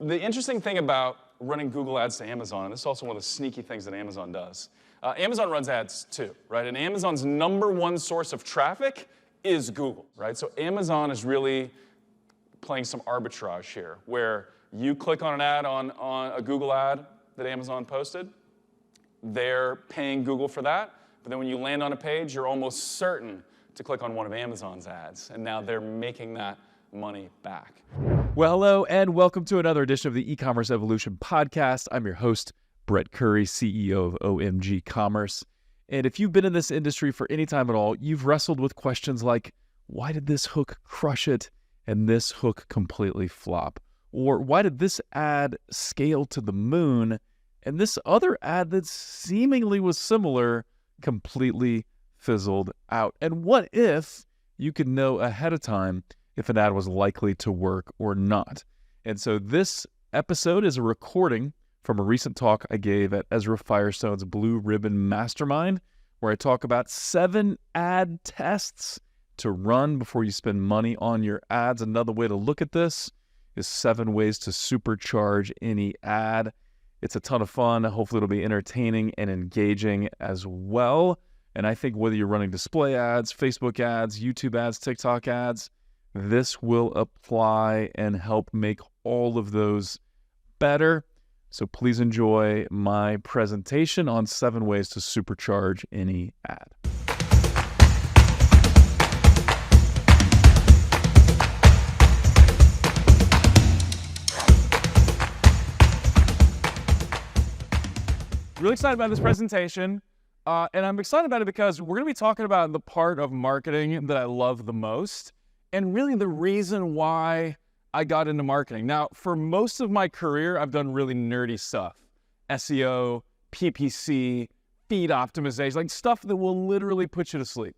the interesting thing about running Google ads to Amazon, and this is also one of the sneaky things that Amazon does, Amazon runs ads too, right? And Amazon's #1 source of traffic is Google, right? So Amazon is really playing some arbitrage here, where you click on an ad on a Google ad that Amazon posted, they're paying Google for that, but then when you land on a page, you're almost certain to click on one of Amazon's ads, and now they're making that money back. Well, hello, and welcome to another edition of the E-Commerce Evolution podcast. I'm your host, Brett Curry, CEO of OMG Commerce. And if you've been in this industry for any time at all, you've wrestled with questions like, why did this hook crush it and this hook completely flop? Or why did this ad scale to the moon and this other ad that seemingly was similar completely fizzled out? And what if you could know ahead of time if an ad was likely to work or not? And so this episode is a recording from a recent talk I gave at Ezra Firestone's Blue Ribbon Mastermind, where I talk about 7 ad tests to run before you spend money on your ads. Another way to look at this is 7 ways to supercharge any ad. It's a ton of fun. Hopefully it'll be entertaining and engaging as well. And I think whether you're running display ads, Facebook ads, YouTube ads, TikTok ads, this will apply and help make all of those better. So please enjoy my presentation on 7 ways to supercharge any ad. Really excited about this presentation, and I'm excited about it because we're going to be talking about the part of marketing that I love the most, and really the reason why I got into marketing. Now, for most of my career, I've done really nerdy stuff. SEO, PPC, feed optimization, like stuff that will literally put you to sleep.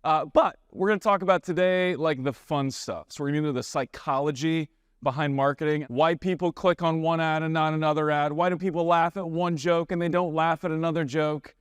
But we're going to talk about today like the fun stuff. So we're going to do the psychology behind marketing, why people click on one ad and not another ad, why do people laugh at one joke and they don't laugh at another joke.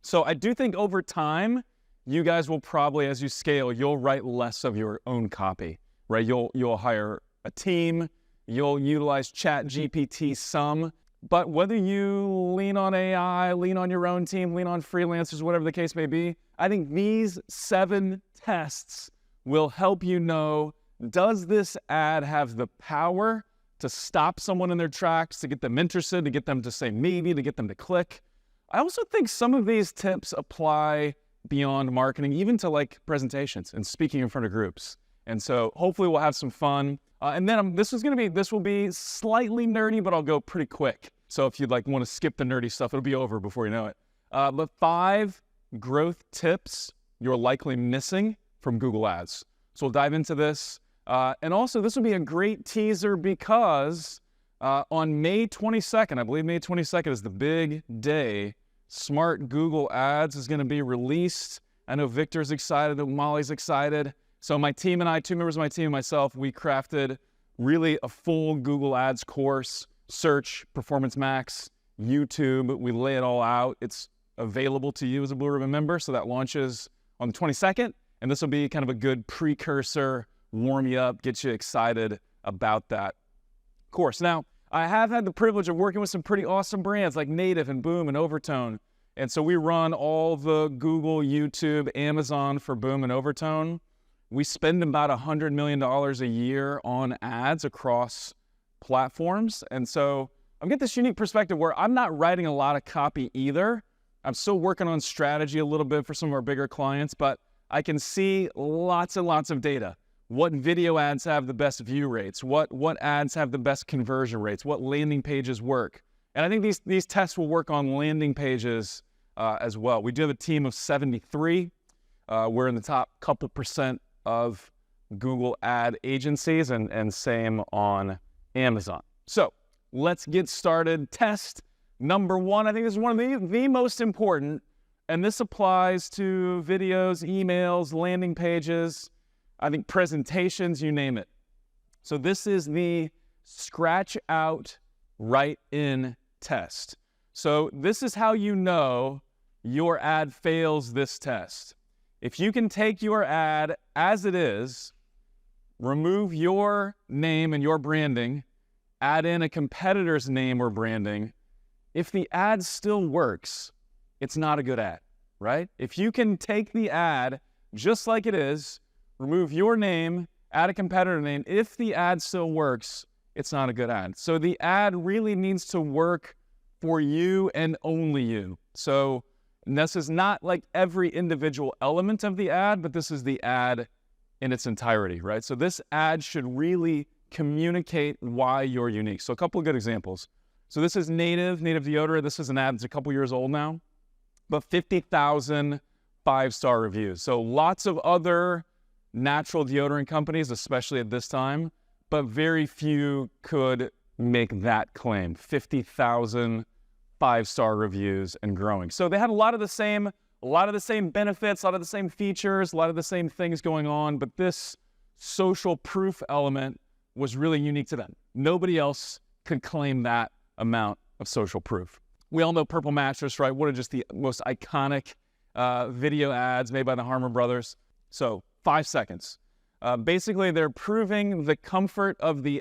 So I do think over time, you guys will probably, as you scale, you'll write less of your own copy, right? You'll hire a team, you'll utilize ChatGPT some, but whether you lean on AI, lean on your own team, lean on freelancers, whatever the case may be, I think these 7 tests will help you know, does this ad have the power to stop someone in their tracks, to get them interested, to get them to say maybe, to get them to click? I also think some of these tips apply beyond marketing, even to like presentations and speaking in front of groups. And so hopefully we'll have some fun. And then this will be slightly nerdy, but I'll go pretty quick. So if you'd like want to skip the nerdy stuff, it'll be over before you know it. The 5 growth tips you're likely missing from Google Ads. So we'll dive into this. And also this will be a great teaser because on May 22nd, I believe May 22nd is the big day, Smart Google Ads is going to be released. I know Victor's excited, Molly's excited. So my team and I, 2 members of my team and myself, we crafted really a full Google Ads course, search, Performance Max, YouTube. We lay it all out. It's available to you as a Blue Ribbon member. So that launches on the 22nd. And this will be kind of a good precursor, warm you up, get you excited about that course. Now, I have had the privilege of working with some pretty awesome brands like Native and Boom and Overtone. And so we run all the Google, YouTube, Amazon for Boom and Overtone. We spend about $100 million a year on ads across platforms. And so I'm getting this unique perspective where I'm not writing a lot of copy either. I'm still working on strategy a little bit for some of our bigger clients, but I can see lots and lots of data. What video ads have the best view rates? What ads have the best conversion rates? What landing pages work? And I think these tests will work on landing pages as well. We do have a team of 73. We're in the top couple percent of Google ad agencies and same on Amazon. So let's get started. Test number 1, I think this is one of the most important, and this applies to videos, emails, landing pages, I think presentations, you name it. So this is the scratch out, write in test. So this is how you know your ad fails this test. If you can take your ad as it is, remove your name and your branding, add in a competitor's name or branding, if the ad still works, it's not a good ad, right? If you can take the ad just like it is, remove your name, add a competitor name, if the ad still works, it's not a good ad. So the ad really needs to work for you and only you. So this is not like every individual element of the ad, but this is the ad in its entirety, right? So this ad should really communicate why you're unique. So a couple of good examples. So this is Native deodorant. This is an ad that's a couple years old now, but 50,000 5-star reviews. So lots of other natural deodorant companies, especially at this time, but very few could make that claim. 50,000 5-star reviews and growing. So they had a lot of the same benefits, a lot of the same features, a lot of the same things going on, but this social proof element was really unique to them. Nobody else could claim that amount of social proof. We all know Purple Mattress, right? One of just the most iconic video ads made by the Harmon brothers. So 5 seconds. Basically, they're proving the comfort of the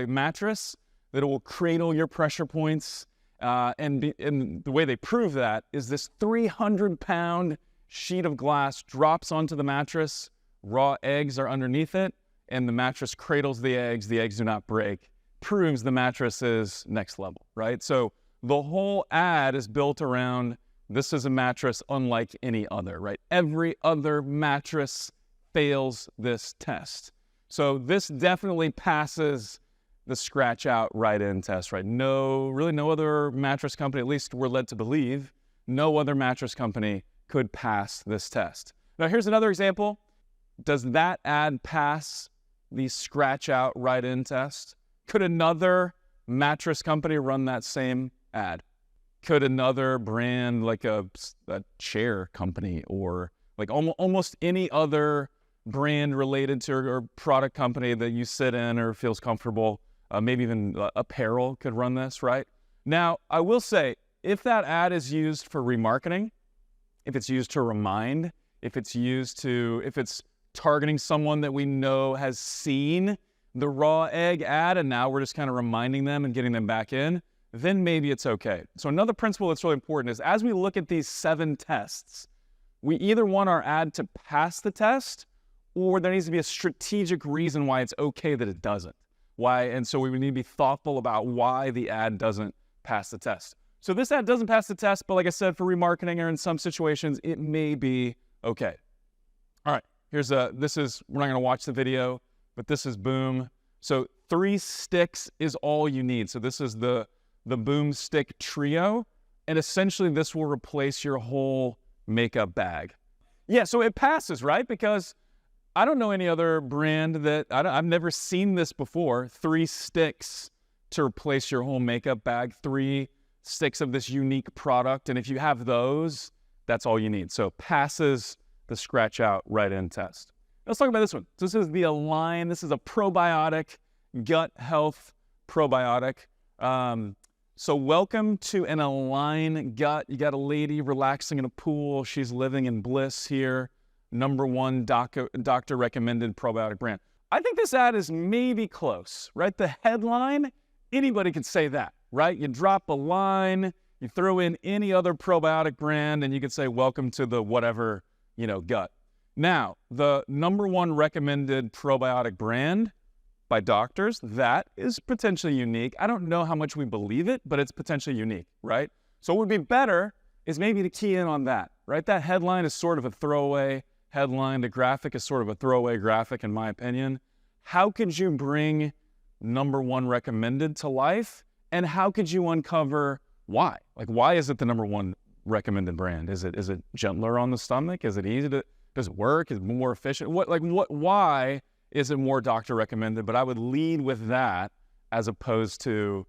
mattress, that it will cradle your pressure points. And the way they prove that is this 300-pound sheet of glass drops onto the mattress. Raw eggs are underneath it, and the mattress cradles the eggs. The eggs do not break. Proves the mattress is next level, right? So the whole ad is built around, this is a mattress unlike any other, right? Every other mattress fails this test. So this definitely passes the scratch out write-in test, right? Really no other mattress company, at least we're led to believe, no other mattress company could pass this test. Now here's another example. Does that ad pass the scratch out write-in test? Could another mattress company run that same ad? Could another brand like a chair company or like almost any other brand related to or product company that you sit in or feels comfortable, maybe even apparel could run this, right? Now, I will say, if that ad is used for remarketing, if it's used to remind, if it's targeting someone that we know has seen the raw egg ad and now we're just kind of reminding them and getting them back in, then maybe it's okay. So another principle that's really important is as we look at these 7 tests, we either want our ad to pass the test or there needs to be a strategic reason why it's okay that it doesn't. And so we would need to be thoughtful about why the ad doesn't pass the test. So this ad doesn't pass the test, but like I said, for remarketing or in some situations, it may be okay. All right, we're not gonna watch the video, but this is Boom. So 3 sticks is all you need. So this is the Boom Stick Trio, and essentially this will replace your whole makeup bag. Yeah, so it passes, right? Because I don't know any other brand I've never seen this before. 3 sticks to replace your whole makeup bag, 3 sticks of this unique product. And if you have those, that's all you need. So passes the scratch out write-in test. Let's talk about this one. This is the Align. This is a probiotic, gut health probiotic. So welcome to an Align gut. You got a lady relaxing in a pool. She's living in bliss here. #1 doctor recommended probiotic brand. I think this ad is maybe close, right? The headline, anybody could say that, right? You drop a line, you throw in any other probiotic brand, and you could say, welcome to the whatever, gut. Now, the #1 recommended probiotic brand by doctors, that is potentially unique. I don't know how much we believe it, but it's potentially unique, right? So what would be better is maybe to key in on that, right? That headline is sort of a throwaway headline. The graphic is sort of a throwaway graphic, in my opinion. How could you bring #1 recommended to life? And how could you uncover why? Like, why is it the #1 recommended brand? Is it gentler on the stomach? Is it easy does it work? Is it more efficient? Why is it more doctor recommended? But I would lead with that as opposed to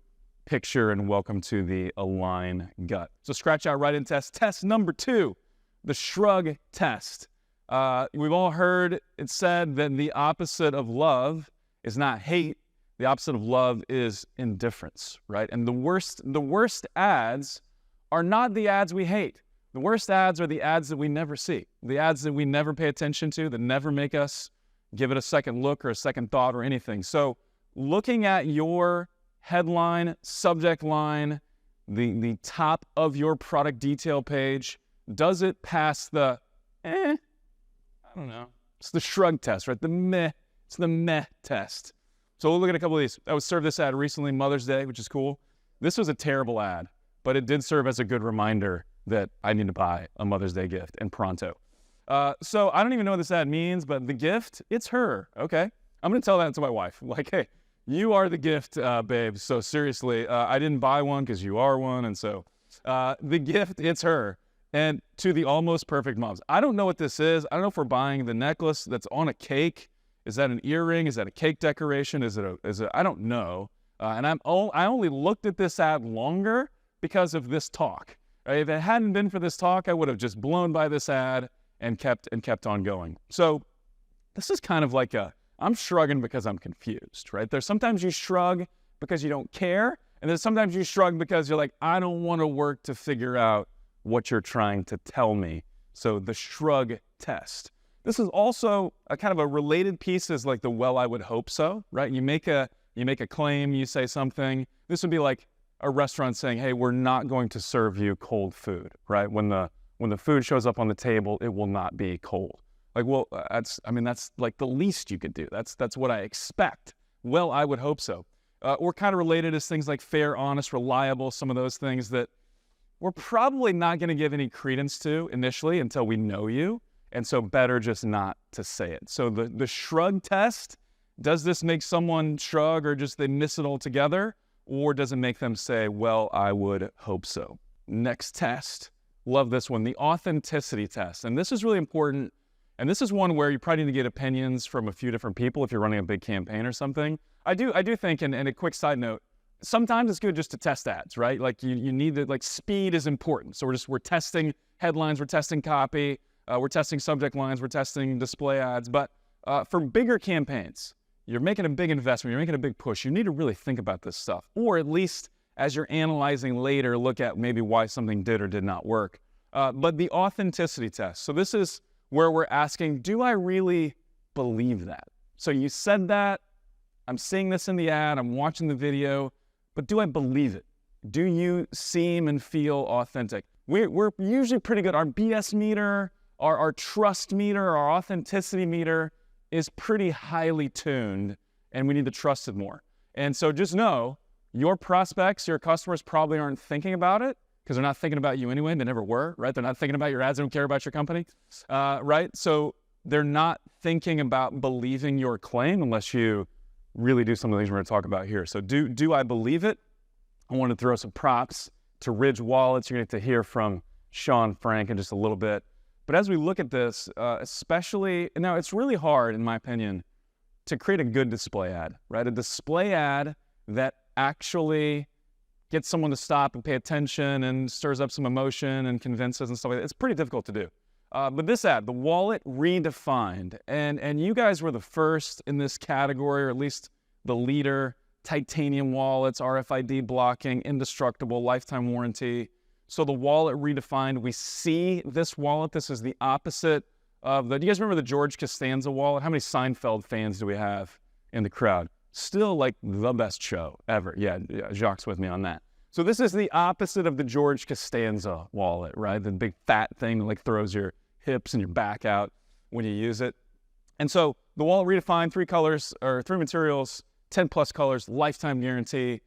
picture and welcome to the Align gut. So scratch out write-in test. Test #2, the shrug test. We've all heard it said that the opposite of love is not hate. The opposite of love is indifference, right? And the worst ads are not the ads we hate. The worst ads are the ads that we never see, the ads that we never pay attention to, that never make us give it a second look or a second thought or anything. So looking at your headline, subject line, the top of your product detail page, does it pass the, I don't know. It's the shrug test, right? It's the meh test. So we'll look at a couple of these. I was served this ad recently, Mother's Day, which is cool. This was a terrible ad, but it did serve as a good reminder that I need to buy a Mother's Day gift, and pronto. So I don't even know what this ad means, but the gift, it's her, okay? I'm gonna tell that to my wife. Like, hey, you are the gift, babe. So seriously, I didn't buy one because you are one. And so the gift, it's her. And to the almost perfect moms. I don't know what this is. I don't know if we're buying the necklace that's on a cake. Is that an earring? Is that a cake decoration? Is it I don't know. And I only looked at this ad longer because of this talk. Right? If it hadn't been for this talk, I would have just blown by this ad and kept on going. So this is kind of like I'm shrugging because I'm confused, right? There's sometimes you shrug because you don't care, and then sometimes you shrug because you're like, I don't want to work to figure out what you're trying to tell me. So the shrug test. This is also a kind of a related piece is like the well, I would hope so, right? You make a claim, you say something. This would be like a restaurant saying, hey, we're not going to serve you cold food, right? When the food shows up on the table, it will not be cold. Like, well, that's like the least you could do. That's what I expect. Well, I would hope so. Or kind of related is things like fair, honest, reliable, some of those things that we're probably not going to give any credence to initially until we know you. And so better just not to say it. So the shrug test, does this make someone shrug or just they miss it altogether? Or does it make them say, well, I would hope so? Next test, love this one, the authenticity test. And this is really important. And this is one where you probably need to get opinions from a few different people if you're running a big campaign or something. I do think, and a quick side note, sometimes it's good just to test ads, right? Like you need to, like speed is important. So we're testing headlines, we're testing copy, we're testing subject lines, we're testing display ads. But for bigger campaigns, you're making a big investment, you're making a big push, you need to really think about this stuff. Or at least as you're analyzing later, look at maybe why something did or did not work. But the authenticity test. So this is where we're asking, do I really believe that? So you said that, I'm seeing this in the ad, I'm watching the video, but do I believe it? Do you seem and feel authentic? We're usually pretty good. Our BS meter, our trust meter, our authenticity meter is pretty highly tuned, and we need to trust it more. And so just know, your prospects, your customers probably aren't thinking about it, because they're not thinking about you anyway. They never were, right? They're not thinking about your ads. They don't care about your company, right? So they're not thinking about believing your claim unless you really do some of the things we're going to talk about here. So do I believe it? I want to throw some props to Ridge Wallets. You're going to get to hear from Sean Frank in just a little bit. But as we look at this, especially, now it's really hard, in my opinion, to create a good display ad, right? A display ad that actually gets someone to stop and pay attention and stirs up some emotion and convinces and stuff like that. It's pretty difficult to do. But this ad, the wallet redefined, and you guys were the first in this category, or at least the leader. Titanium wallets, RFID blocking, indestructible, lifetime warranty. So the wallet redefined, we see this wallet. This is the opposite of do you guys remember the George Costanza wallet? How many Seinfeld fans do we have in the crowd? Still like the best show ever. Yeah, Jacques with me on that. So this is the opposite of the George Costanza wallet, right? The big fat thing that like throws your hips and your back out when you use it. And so the wallet redefined, 3 colors or 3 materials, 10 plus colors, lifetime guarantee.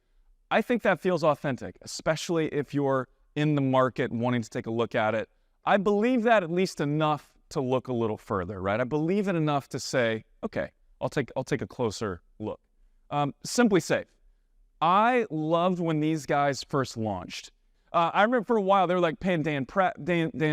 I think that feels authentic, especially if you're in the market wanting to take a look at it. I believe that at least enough to look a little further, right? I believe it enough to say, okay, I'll take a closer look. Simply Safe. I loved when these guys first launched. I remember for a while they were like paying Dan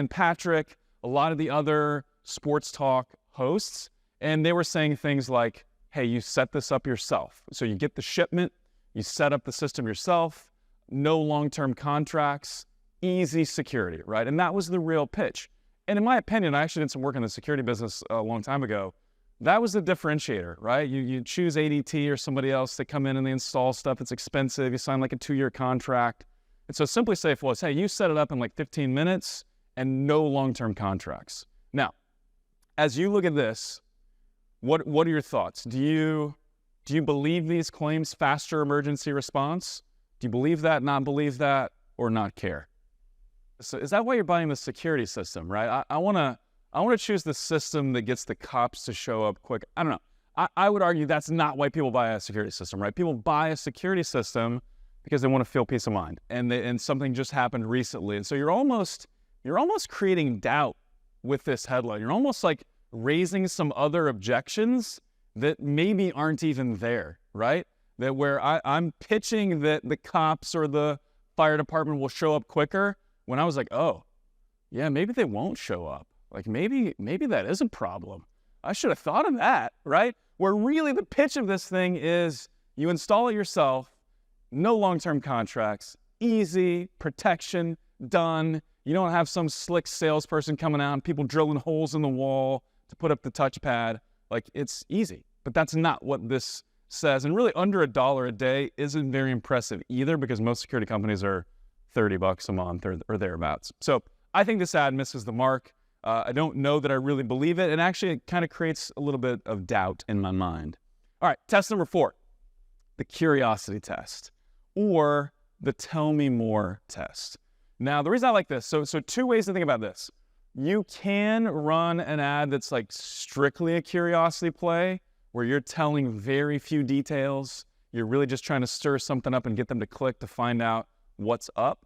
Patrick, a lot of the other sports talk hosts, and they were saying things like, hey, you set this up yourself. So you get the shipment, you set up the system yourself, no long-term contracts, easy security, right? And that was the real pitch. And in my opinion, I actually did some work in the security business a long time ago. That was the differentiator, right? You choose ADT or somebody else to come in and they install stuff. It's expensive. You sign like a 2-year contract. And so Simply Safe was, hey, you set it up in like 15 minutes and no long-term contracts. Now, as you look at this, what are your thoughts? Do Do you believe these claims? Faster emergency response? Do you believe that, not believe that, or not care? So is that why you're buying the security system, right? I want to choose the system that gets the cops to show up quick. I don't know. I would argue that's not why people buy a security system, right? People buy a security system because they want to feel peace of mind, and something just happened recently, and so you're almost creating doubt with this headline. You're almost like raising some other objections that maybe aren't even there, right? That where I'm pitching that the cops or the fire department will show up quicker, when I was like, oh, yeah, maybe they won't show up. Like maybe that is a problem. I should have thought of that, right? Where really the pitch of this thing is you install it yourself, no long-term contracts, easy, protection, done. You don't have some slick salesperson coming out and people drilling holes in the wall to put up the touchpad. Like, it's easy, but that's not what this says. And really under $1 a day isn't very impressive either, because most security companies are $30 a month or thereabouts. So I think this ad misses the mark. I don't know that I really believe it. And actually it kind of creates a little bit of doubt in my mind. All right, test number 4, the curiosity test, or the tell me more test. Now, the reason I like this, so 2 ways to think about this. You can run an ad that's like strictly a curiosity play, where you're telling very few details. You're really just trying to stir something up and get them to click to find out what's up.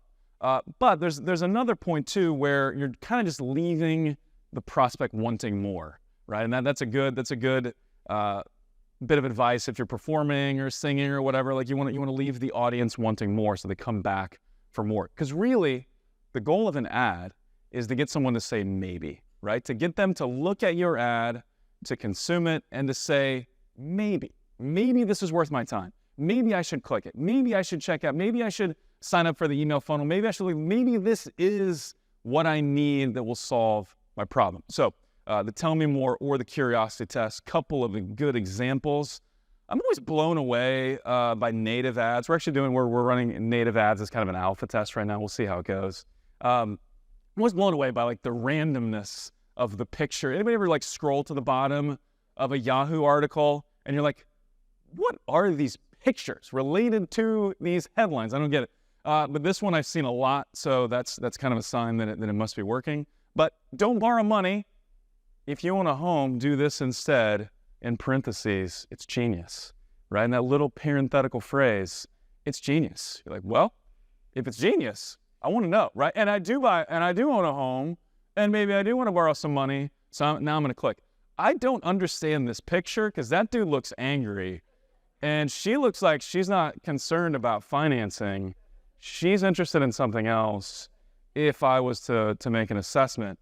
But there's another point too, where you're kind of just leaving the prospect wanting more, right? And that's a good bit of advice if you're performing or singing or whatever. Like you want to leave the audience wanting more, so they come back for more. Because really, the goal of an ad is to get someone to say maybe, right? To get them to look at your ad, to consume it, and to say, maybe this is worth my time. Maybe I should click it. Maybe I should check out. Maybe I should sign up for the email funnel. Maybe this is what I need that will solve my problem. So the tell me more or the curiosity test, couple of good examples. I'm always blown away by native ads. We're running native ads as kind of an alpha test right now. We'll see how it goes. I'm always blown away by like the randomness of the picture. Anybody ever like scroll to the bottom of a Yahoo article and you're like, what are these pictures related to these headlines? I don't get it. But this one I've seen a lot, so that's kind of a sign that it must be working. But don't borrow money. If you own a home, do this instead. In parentheses, it's genius, right? And that little parenthetical phrase, it's genius. You're like, well, if it's genius, I want to know, right? And I do own a home, and maybe I do want to borrow some money, so now I'm going to click. I don't understand this picture because that dude looks angry, and she looks like she's not concerned about financing. She's interested in something else if I was to make an assessment.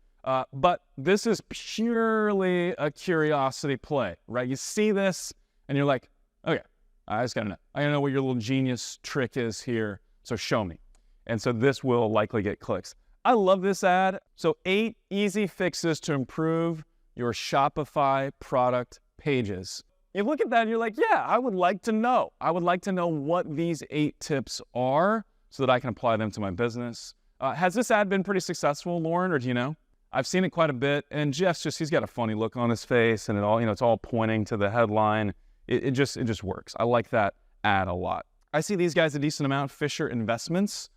But this is purely a curiosity play, right? You see this and you're like, okay, I just gotta know. I gotta know what your little genius trick is here, so show me. And so this will likely get clicks. I love this ad. So 8 easy fixes to improve your Shopify product pages. You look at that and you're like, yeah, I would like to know. I would like to know what these 8 tips are so that I can apply them to my business. Has this ad been pretty successful, Lauren, or do you know? I've seen it quite a bit, and Jeff's he's got a funny look on his face, and it all, it's all pointing to the headline. It just works. I like that ad a lot. I see these guys a decent amount. Fisher Investments,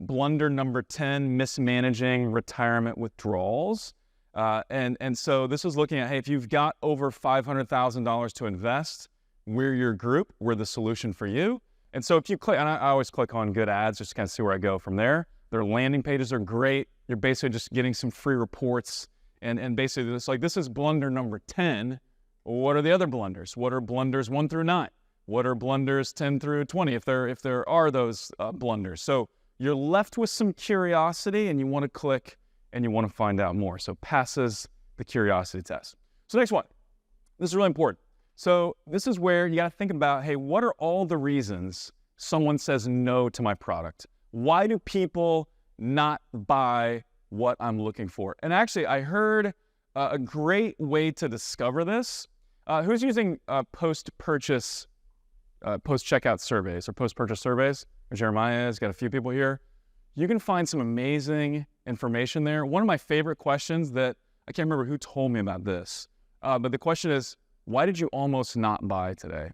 blunder number 10, mismanaging retirement withdrawals. And so this is looking at, hey, if you've got over $500,000 to invest, we're your group, we're the solution for you. And so if you click, and I always click on good ads just to kind of see where I go from there. Their landing pages are great. You're basically just getting some free reports. And basically this is blunder number 10. What are the other blunders? What are blunders 1 through 9? What are blunders 10 through 20 if there are those blunders? So you're left with some curiosity and you want to click and you want to find out more. So passes the curiosity test. So next one. This is really important. So this is where you got to think about, hey, what are all the reasons someone says no to my product? Why do people not buy what I'm looking for? And actually, I heard a great way to discover this. Who's using post-checkout surveys or post-purchase surveys? Jeremiah has got a few people here. You can find some amazing information there. One of my favorite questions that, I can't remember who told me about this, but the question is, why did you almost not buy today?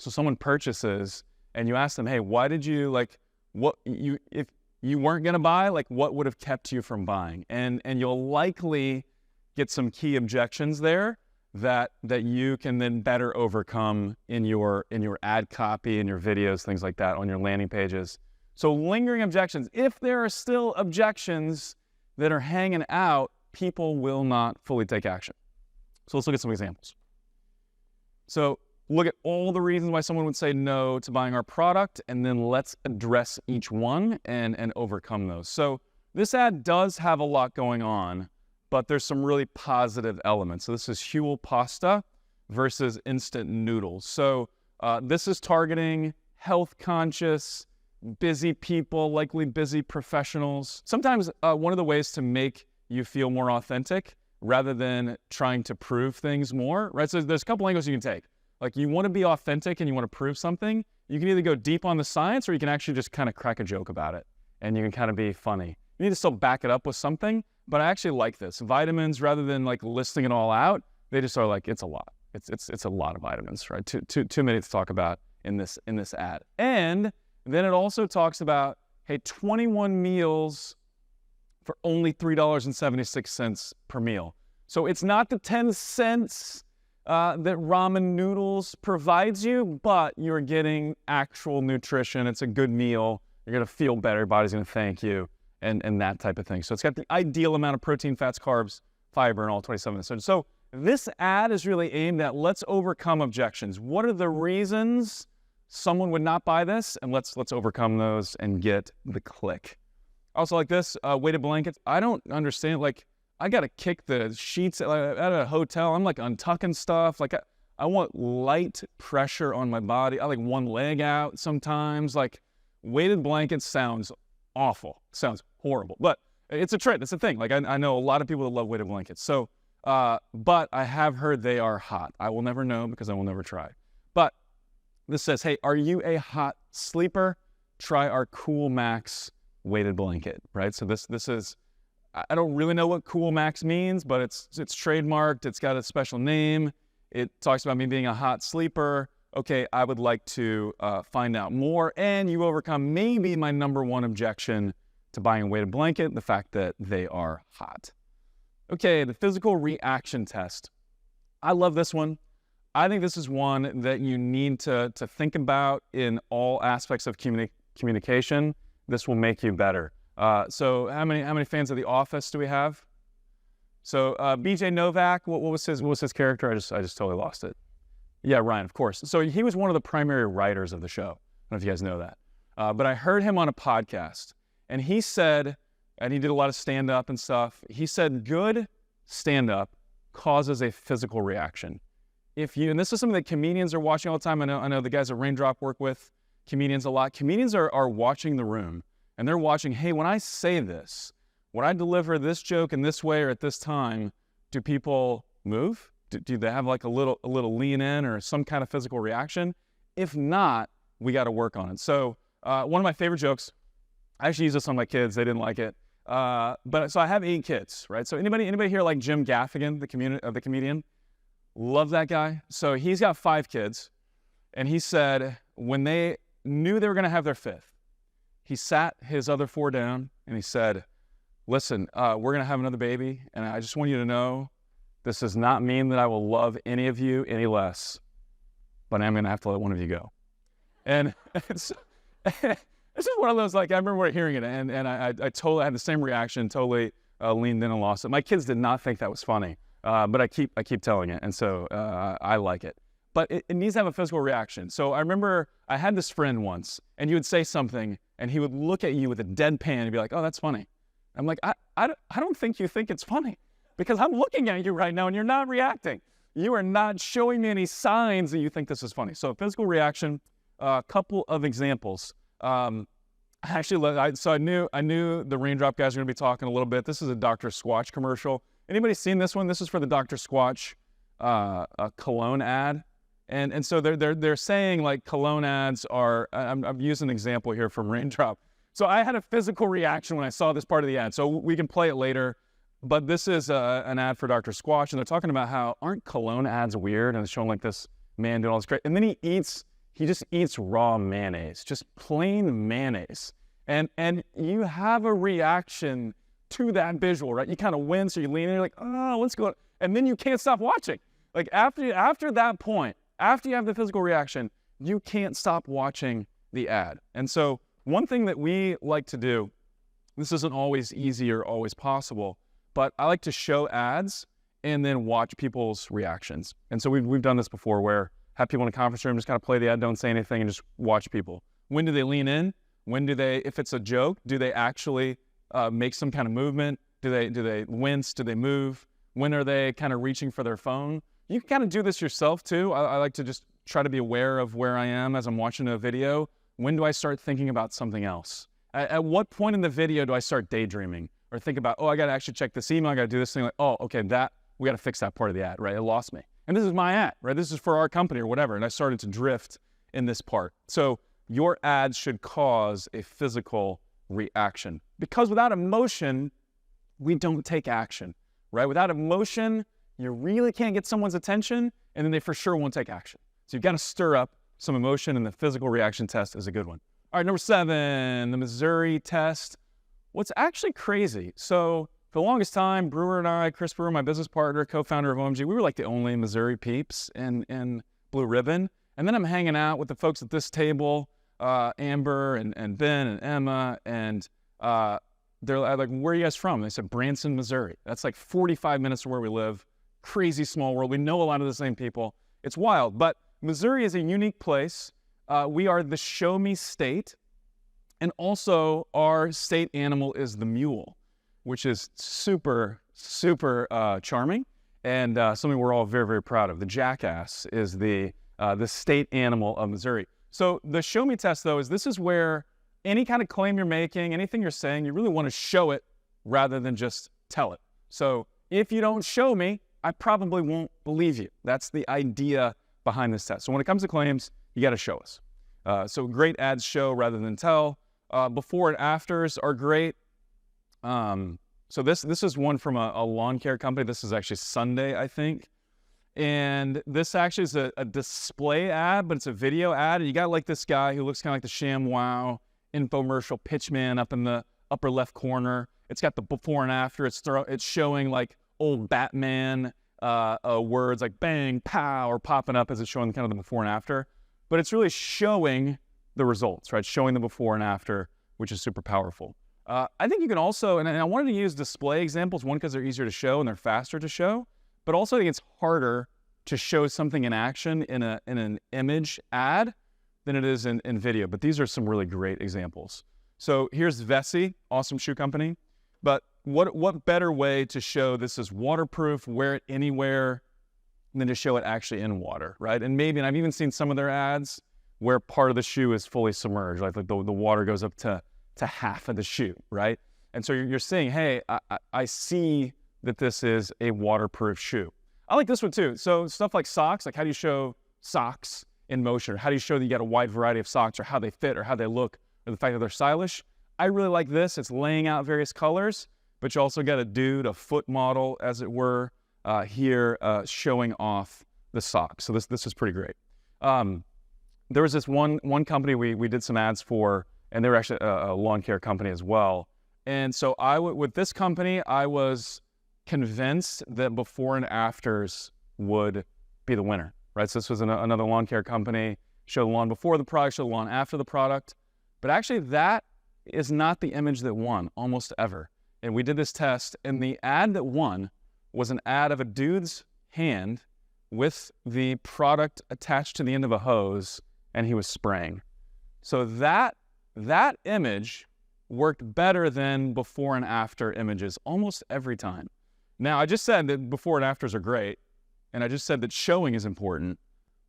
So someone purchases and you ask them, hey, why did you if you weren't going to buy, what would have kept you from buying? And you'll likely get some key objections there that you can then better overcome in your ad copy, in your videos, things like that, on your landing pages. So lingering objections, if there are still objections that are hanging out, people will not fully take action. So let's look at some examples. So look at all the reasons why someone would say no to buying our product, and then let's address each one and overcome those. So this ad does have a lot going on, but there's some really positive elements. So this is Huel pasta versus instant noodles. So this is targeting health-conscious, busy people, likely busy professionals. Sometimes one of the ways to make you feel more authentic rather than trying to prove things more, right? So there's a couple angles you can take. Like, you want to be authentic and you want to prove something, you can either go deep on the science or you can actually just kind of crack a joke about it and you can kind of be funny. You need to still back it up with something, but I actually like this. Vitamins, rather than listing it all out, they just are like, it's a lot. It's a lot of vitamins, right? Too many to talk about in this ad. And then it also talks about, hey, 21 meals for only $3.76 per meal. So it's not the 10 cents that ramen noodles provides you, but you're getting actual nutrition. It's a good meal. You're going to feel better. Your body's going to thank you, and that type of thing. So it's got the ideal amount of protein, fats, carbs, fiber, and all 27 essentials. So this ad is really aimed at, let's overcome objections. What are the reasons someone would not buy this? And let's overcome those and get the click. Also like this, weighted blankets. I don't understand, I got to kick the sheets at a hotel. I'm untucking stuff. I want light pressure on my body. I like one leg out sometimes. Weighted blankets sounds awful. Sounds horrible, but it's a trend. It's a thing. I know a lot of people that love weighted blankets. So, but I have heard they are hot. I will never know because I will never try. But this says, hey, are you a hot sleeper? Try our Cool Max weighted blanket, right? So this is, I don't really know what Cool Max means, but it's trademarked. It's got a special name. It talks about me being a hot sleeper. Okay, I would like to find out more. And you overcome maybe my number one objection to buying a weighted blanket, the fact that they are hot. Okay, the physical reaction test. I love this one. I think this is one that you need to think about in all aspects of communication. This will make you better. So how many fans of The Office do we have? So BJ Novak, what was his character? I just totally lost it. Yeah, Ryan, of course. So he was one of the primary writers of the show. I don't know if you guys know that. But I heard him on a podcast, and he said, and he did a lot of stand-up and stuff, he said good stand-up causes a physical reaction. And this is something that comedians are watching all the time. I know the guys at Raindrop work with comedians a lot. Comedians are watching the room, and they're watching, hey, when I say this, when I deliver this joke in this way or at this time, do people move? Do they have a little lean in or some kind of physical reaction? If not, we got to work on it. So one of my favorite jokes, I actually use this on my kids. They didn't like it. So I have 8 kids, right? So anybody here like Jim Gaffigan, the comedian? Love that guy. So he's got 5 kids, and he said when they knew they were going to have their 5th, he sat his other 4 down and he said, listen, we're going to have another baby, and I just want you to know this does not mean that I will love any of you any less, but I'm going to have to let one of you go. And it's just one of those, I remember hearing it, and I totally had the same reaction, totally leaned in and lost it. My kids did not think that was funny, but I keep telling it, and so I like it. But it needs to have a physical reaction. So I remember I had this friend once, and you would say something, and he would look at you with a deadpan and be like, oh, that's funny. I'm like, I don't think you think it's funny, because I'm looking at you right now, and you're not reacting. You are not showing me any signs that you think this is funny. So physical reaction, a couple of examples. I knew the Raindrop guys were going to be talking a little bit. This is a Dr. Squatch commercial. Anybody seen this one? This is for the Dr. Squatch cologne ad. And so they're saying cologne ads are, I'm using an example here from Raindrop. So I had a physical reaction when I saw this part of the ad. So we can play it later. But this is an ad for Dr. Squatch, and they're talking about how, aren't cologne ads weird? And it's showing this man doing all this great. And then he eats he just eats raw mayonnaise, just plain mayonnaise. And you have a reaction to that visual, right? You kind of wince or you lean in, you're like, oh, what's going on? And then you can't stop watching. Like after that point, after you have the physical reaction, you can't stop watching the ad. And so one thing that we like to do, this isn't always easy or always possible, but I like to show ads and then watch people's reactions. And so we've done this before where have people in a conference room just kind of play the ad, don't say anything, and just watch people. When do they lean in? When do they, if it's a joke, do they actually make some kind of movement? Do they wince? Do they move? When are they kind of reaching for their phone? You can kind of do this yourself too. I like to just try to be aware of where I am as I'm watching a video. When do I start thinking about something else? At what point in the video do I start daydreaming or think about, oh, I got to actually check this email, I got to do this thing, like, oh, okay, we got to fix that part of the ad, right? It lost me. And this is my ad, right? This is for our company or whatever. And I started to drift in this part. So your ads should cause a physical reaction, because without emotion, we don't take action, right? Without emotion, you really can't get someone's attention, and then they for sure won't take action. So you've got to stir up some emotion, and the physical reaction test is a good one. All right, number 7, the Missouri test. What's actually crazy, so for the longest time, Brewer and I, Chris Brewer, my business partner, co-founder of OMG, we were like the only Missouri peeps in Blue Ribbon. And then I'm hanging out with the folks at this table, Amber and Ben and Emma, and they're like, where are you guys from? And they said, Branson, Missouri. That's like 45 minutes from where we live. Crazy small world. We know a lot of the same people. It's wild, but Missouri is a unique place. We are the show me state, and also our state animal is the mule, which is super, super charming, and something we're all very, very proud of. The jackass is the state animal of Missouri. So the show me test, though, this is where any kind of claim you're making, anything you're saying, you really want to show it rather than just tell it. So if you don't show me, I probably won't believe you. That's the idea behind this test. So when it comes to claims, you got to show us. So great ads show rather than tell. Before and afters are great. So this is one from a lawn care company. This is actually Sunday, I think. And this actually is a display ad, but it's a video ad. And you got like this guy who looks kind of like the ShamWow infomercial pitchman up in the upper left corner. It's got the before and after. It's showing like old Batman words like bang, pow, or popping up as it's showing kind of the before and after. But it's really showing the results, right? Showing the before and after, which is super powerful. I think you can also, and I wanted to use display examples, one, because they're easier to show and they're faster to show, but also I think it's harder to show something in action in an image ad than it is in video. But these are some really great examples. So here's Vessi, awesome shoe company. But what better way to show this is waterproof, wear it anywhere, than to show it actually in water, right? And I've even seen some of their ads where part of the shoe is fully submerged, like the water goes up to half of the shoe, right? And so you're saying, hey, I see that this is a waterproof shoe. I like this one too. So stuff like socks, like how do you show socks in motion? Or how do you show that you got a wide variety of socks, or how they fit, or how they look, or the fact that they're stylish? I really like this. It's laying out various colors, but you also got a dude, a foot model, as it were, here showing off the socks. So this is pretty great. There was this one company we did some ads for, and they were actually a lawn care company as well. And so with this company, I was convinced that before and afters would be the winner, right? So this was another lawn care company, show the lawn before the product, show the lawn after the product. But actually that is not the image that won almost ever. And we did this test, and the ad that won was an ad of a dude's hand with the product attached to the end of a hose, and he was spraying. So that image worked better than before and after images almost every time. Now, I just said that before and afters are great, and I just said that showing is important.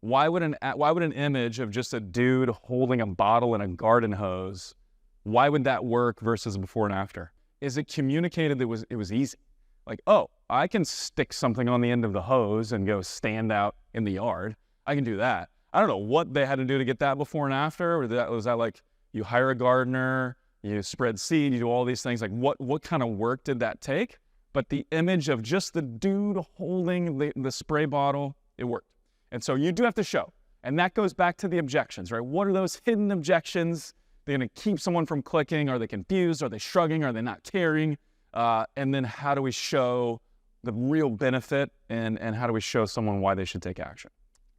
Why would an image of just a dude holding a bottle and a garden hose, why would that work versus before and after? Is it communicated that it was easy? Like, oh, I can stick something on the end of the hose and go stand out in the yard. I can do that. I don't know what they had to do to get that before and after. Or was that like you hire a gardener, you spread seed, you do all these things? Like what kind of work did that take? But the image of just the dude holding the spray bottle, it worked. And so you do have to show. And that goes back to the objections, right? What are those hidden objections? They're going to keep someone from clicking. Are they confused? Are they shrugging? Are they not caring? And then how do we show the real benefit, and how do we show someone why they should take action?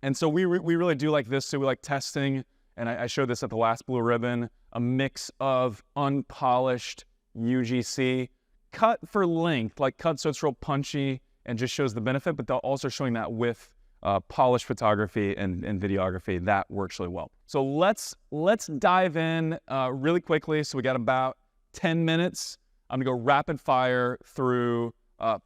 And so we really do like this. So we like testing, and I showed this at the last Blue Ribbon, a mix of unpolished UGC, cut for length, like cut so it's real punchy and just shows the benefit, but they're also showing that with polished photography and videography. That works really well. So let's dive in really quickly. So we got about 10 minutes. I'm gonna go rapid fire through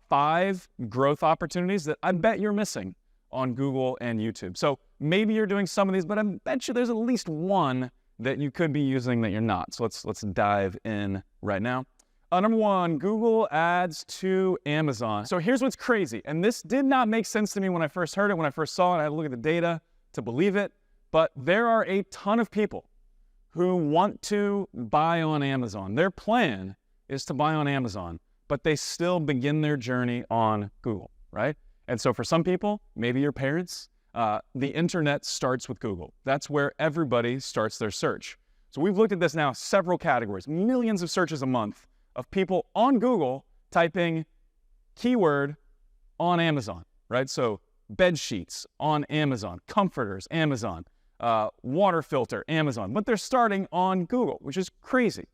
5 growth opportunities that I bet you're missing on Google and YouTube. So maybe you're doing some of these, but I bet you there's at least one that you could be using that you're not. So let's dive in right now. Number 1, Google Ads to Amazon. So here's what's crazy, and this did not make sense to me when I first heard it, when I first saw it. I had to look at the data to believe it, but there are a ton of people who want to buy on Amazon. Their plan is to buy on Amazon, but they still begin their journey on Google, right? And so for some people, maybe your parents, the internet starts with Google. That's where everybody starts their search. So we've looked at this now, several categories, millions of searches a month of people on Google typing keyword on Amazon, right? So bed sheets on Amazon, comforters, Amazon, water filter, Amazon, but they're starting on Google, which is crazy.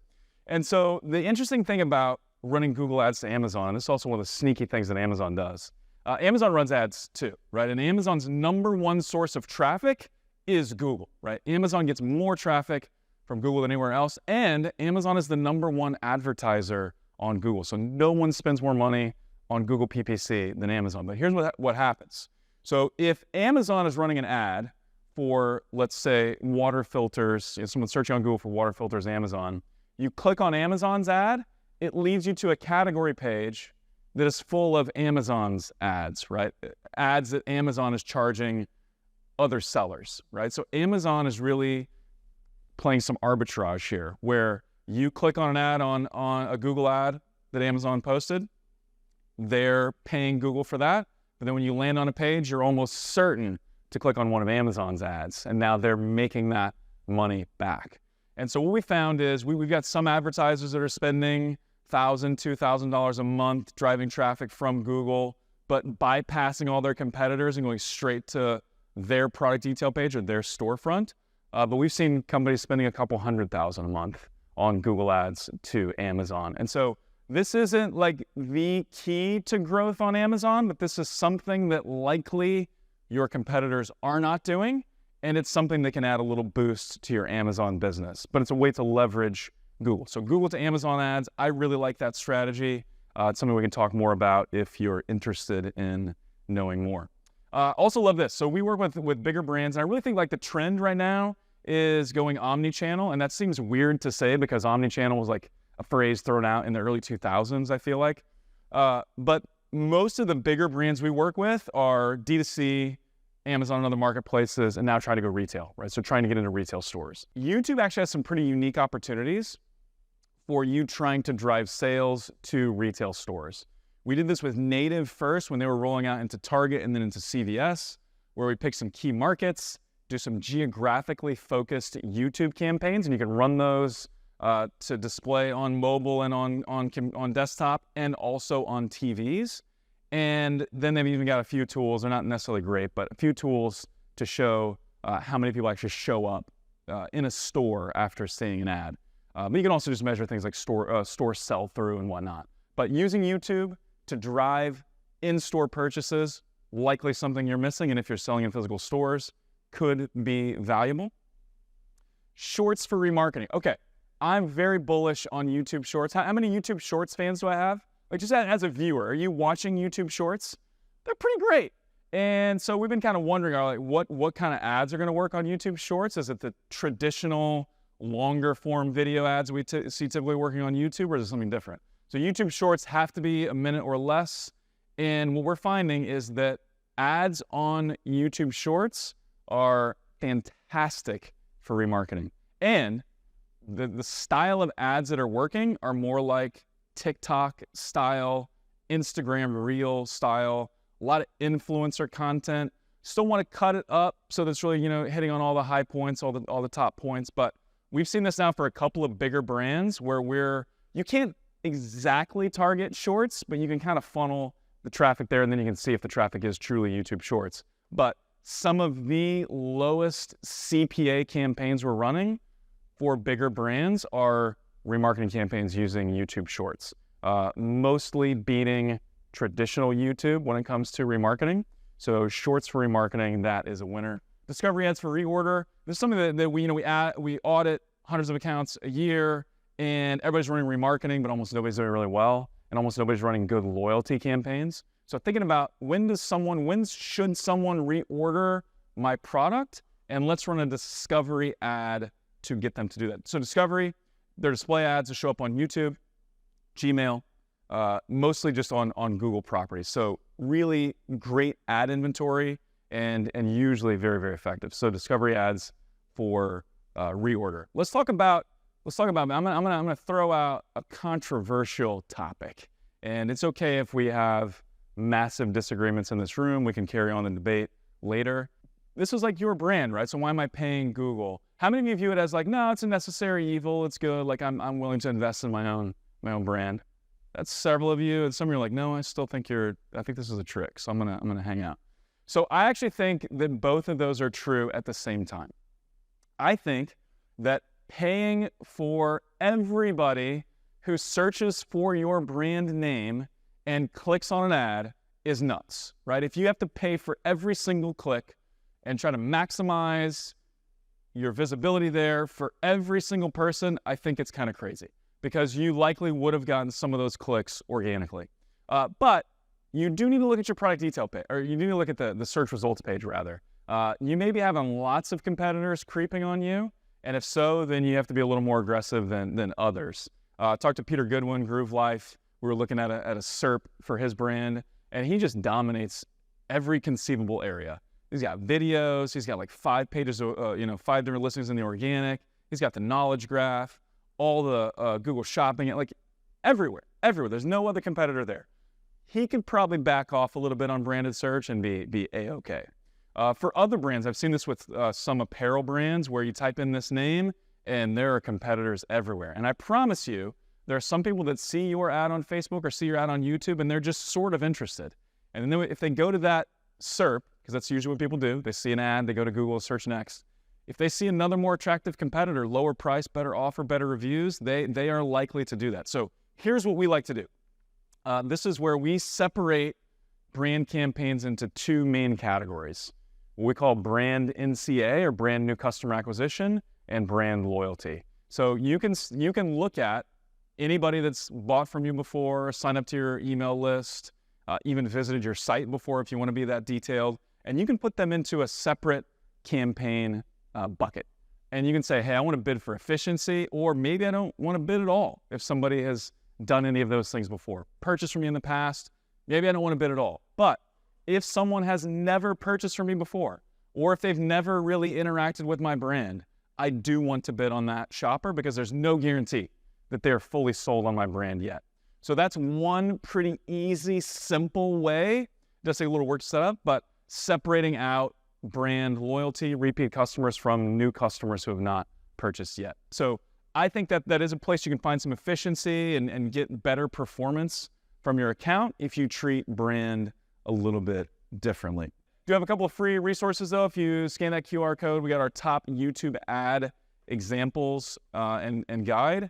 And so the interesting thing about running Google ads to Amazon, and this is also one of the sneaky things that Amazon does, Amazon runs ads too, right? And Amazon's #1 source of traffic is Google, right? Amazon gets more traffic from Google than anywhere else, and Amazon is the #1 advertiser on Google. So no one spends more money on Google PPC than Amazon. But here's what happens. So if Amazon is running an ad for, let's say, water filters, someone's searching on Google for water filters, Amazon, you click on Amazon's ad, it leads you to a category page that is full of Amazon's ads, right? Ads that Amazon is charging other sellers, right? So Amazon is really playing some arbitrage here, where you click on an ad on a Google ad that Amazon posted, they're paying Google for that, but then when you land on a page, you're almost certain to click on one of Amazon's ads, and now they're making that money back. And so what we found is we've got some advertisers that are spending $1,000, $2,000 a month driving traffic from Google, but bypassing all their competitors and going straight to their product detail page or their storefront. But we've seen companies spending a couple $100,000 a month on Google ads to Amazon. And so this isn't like the key to growth on Amazon, but this is something that likely your competitors are not doing. And it's something that can add a little boost to your Amazon business, but it's a way to leverage Google. So Google to Amazon ads, I really like that strategy. It's something we can talk more about if you're interested in knowing more. Also love this. So we work with bigger brands, and I really think like the trend right now is going omni-channel, and that seems weird to say because omni-channel was like a phrase thrown out in the early 2000s, I feel like. But most of the bigger brands we work with are D2C, Amazon and other marketplaces, and now trying to go retail, right? So trying to get into retail stores. YouTube actually has some pretty unique opportunities for you trying to drive sales to retail stores. We did this with Native first when they were rolling out into Target and then into CVS, where we picked some key markets, do some geographically focused YouTube campaigns, and you can run those to display on mobile and on desktop and also on TVs. And then they've even got a few tools, they're not necessarily great, but a few tools to show how many people actually show up in a store after seeing an ad. But you can also just measure things like store sell-through and whatnot. But using YouTube to drive in-store purchases, likely something you're missing, and if you're selling in physical stores, could be valuable. Shorts for remarketing. Okay, I'm very bullish on YouTube Shorts. How many YouTube Shorts fans do I have? Like just as a viewer, are you watching YouTube Shorts? They're pretty great. And so we've been kind of wondering, like, what kind of ads are going to work on YouTube Shorts? Is it the traditional longer form video ads we see typically working on YouTube, or is it something different? So YouTube Shorts have to be a minute or less. And what we're finding is that ads on YouTube Shorts are fantastic for remarketing. And the style of ads that are working are more like TikTok style, Instagram Reel style, a lot of influencer content. Still want to cut it up so that's really, hitting on all the high points, all the top points. But we've seen this now for a couple of bigger brands where you can't exactly target shorts, but you can kind of funnel the traffic there, and then you can see if the traffic is truly YouTube Shorts. But some of the lowest CPA campaigns we're running for bigger brands are remarketing campaigns using YouTube Shorts, mostly beating traditional YouTube when it comes to remarketing. So Shorts for remarketing, that is a winner. Discovery ads for reorder. This is something that we audit hundreds of accounts a year, and everybody's running remarketing, but almost nobody's doing it really well, and almost nobody's running good loyalty campaigns. So thinking about when should someone reorder my product, and let's run a discovery ad to get them to do that. So discovery, their display ads that show up on YouTube, Gmail, mostly just on Google properties. So really great ad inventory and usually very, very effective. So discovery ads for reorder. Let's talk about. I'm gonna throw out a controversial topic, and it's okay if we have massive disagreements in this room. We can carry on the debate later. This is like your brand, right? So why am I paying Google? How many of you view it as like, no, it's a necessary evil. It's good. Like I'm willing to invest in my own brand. That's several of you, and some of you are like, no, I still think I think this is a trick. So I'm gonna hang out. So I actually think that both of those are true at the same time. I think that paying for everybody who searches for your brand name and clicks on an ad is nuts, right? If you have to pay for every single click and try to maximize your visibility there for every single person, I think it's kind of crazy, because you likely would have gotten some of those clicks organically. But you do need to look at your product detail page, or you need to look at the search results page rather. You may be having lots of competitors creeping on you, and if so, then you have to be a little more aggressive than others. Talked to Peter Goodwin, Groove Life. We were looking at a SERP for his brand, and he just dominates every conceivable area. He's got videos. He's got like 5 pages, 5 different listings in the organic. He's got the knowledge graph, all the Google Shopping, like everywhere. There's no other competitor there. He could probably back off a little bit on branded search and be A-okay. For other brands, I've seen this with some apparel brands where you type in this name and there are competitors everywhere. And I promise you, there are some people that see your ad on Facebook or see your ad on YouTube and they're just sort of interested. And then if they go to that SERP, because that's usually what people do, they see an ad, they go to Google, search next. If they see another more attractive competitor, lower price, better offer, better reviews, they are likely to do that. So here's what we like to do. This is where we separate brand campaigns into 2 main categories. What we call brand NCA, or brand new customer acquisition, and brand loyalty. So you can look at anybody that's bought from you before, signed up to your email list, even visited your site before if you want to be that detailed, and you can put them into a separate campaign bucket. And you can say, hey, I want to bid for efficiency, or maybe I don't want to bid at all if somebody has done any of those things before. Purchased from me in the past, maybe I don't want to bid at all. But if someone has never purchased from me before, or if they've never really interacted with my brand, I do want to bid on that shopper because there's no guarantee that they're fully sold on my brand yet. So that's one pretty easy, simple way. It does take a little work to set up, but separating out brand loyalty, repeat customers from new customers who have not purchased yet. So I think that is a place you can find some efficiency and get better performance from your account if you treat brand a little bit differently. Do have a couple of free resources though. If you scan that QR code, we got our top YouTube ad examples and guide.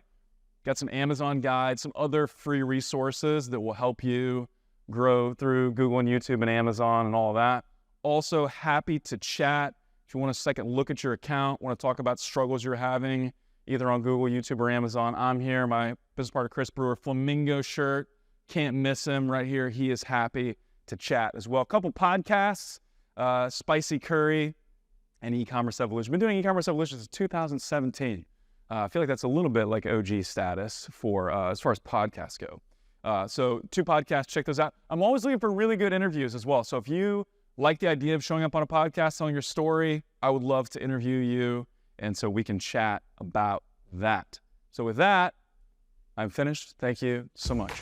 Got some Amazon guides, some other free resources that will help you grow through Google and YouTube and Amazon and all of that. Also happy to chat. If you want a second look at your account, want to talk about struggles you're having, either on Google, YouTube, or Amazon, I'm here. My business partner, Chris Brewer, flamingo shirt. Can't miss him right here. He is happy to chat as well. A couple podcasts, Spicy Curry and E-Commerce Evolution. Been doing E-Commerce Evolution since 2017. I feel like that's a little bit like OG status for as far as podcasts go. So 2 podcasts, check those out. I'm always looking for really good interviews as well. So if you like the idea of showing up on a podcast, telling your story, I would love to interview you. And so we can chat about that. So with that, I'm finished. Thank you so much.